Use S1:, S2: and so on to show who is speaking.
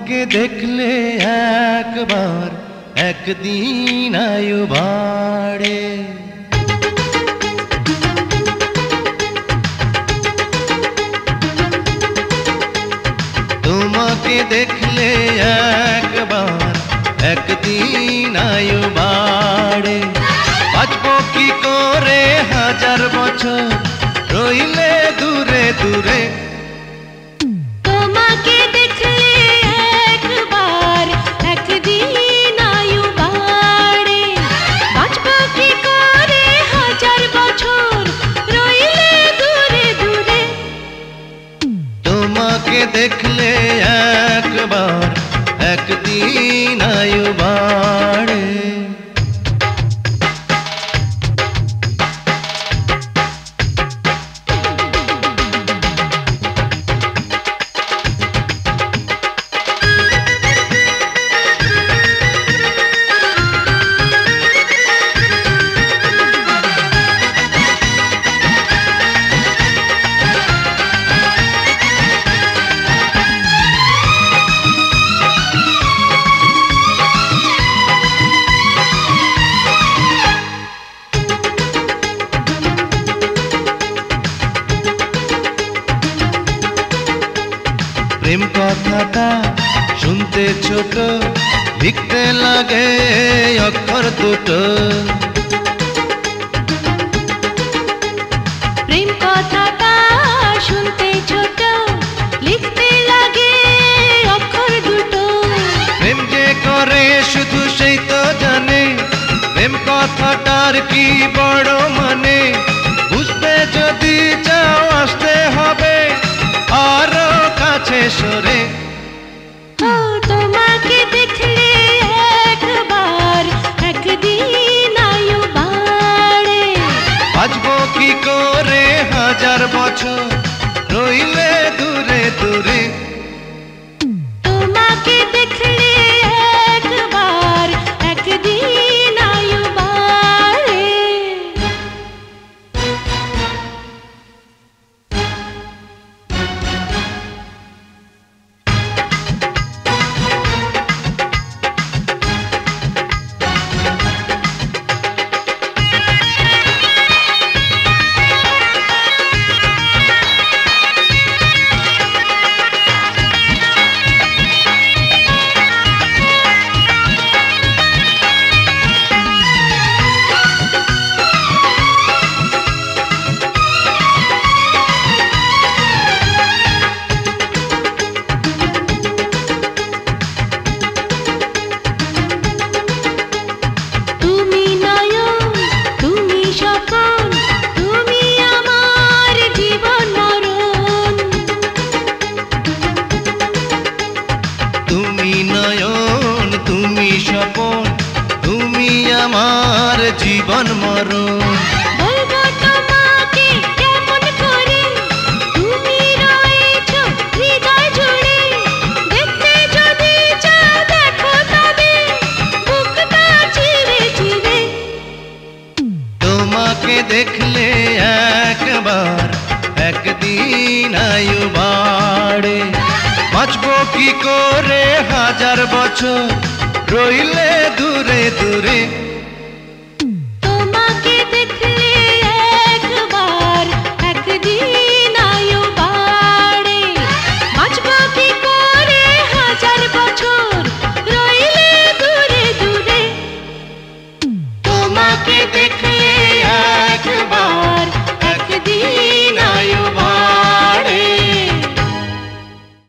S1: তোমাকে দেখলে একবার একদিন আয়ু বাড়ে। তোমাকে দেখলে একবার একদিন আয়ু বাড়ে। বাঁচবো কি করে হাজার বছর রইলে দূরে দূরে।
S2: তোমাকে দেখলে একবার একদিন আয়ু বাড়ে। বাঁচবো কি করে হাজার বছর রইলে দূরে দূরে।
S1: তোমাকে দেখলে একবার একদিন আয়ু বাড়ে। প্রেম কথাটা শুনতে ছোট, লিখতে লাগে অক্ষর দুটো।
S2: প্রেম কথাটা শুনতে ছোট, লিখতে লাগে অক্ষর দুটো।
S1: প্রেম যে করে শুধু সেই তো জানে, প্রেম কথাটার কি বড় মানে। বুঝতে যদি চাও আসতে হবে আরো কাছে সরে।
S2: তোমাকে দেখলে একবার একদিন আয়ু বাড়ে।
S1: বাঁচবো কি করে হাজার বছর রইলে দূরে দূরে।
S2: তোমাকে দেখলে একবার একদিন আয়ু বাড়ে।
S1: আমার জীবন মরণ।
S2: বলবো তোমাকে কেমন করে, তুমি রয়েছো হৃদয় জুড়ে। দেখতে যদি চাও দেখো তবে বুকটা চিরে চিরে।
S1: তোমাকে দেখলে একবার একদিন আয়ু বাড়ে। বাঁচবো কি করে হাজার বছর রইলে দূরে দূরে।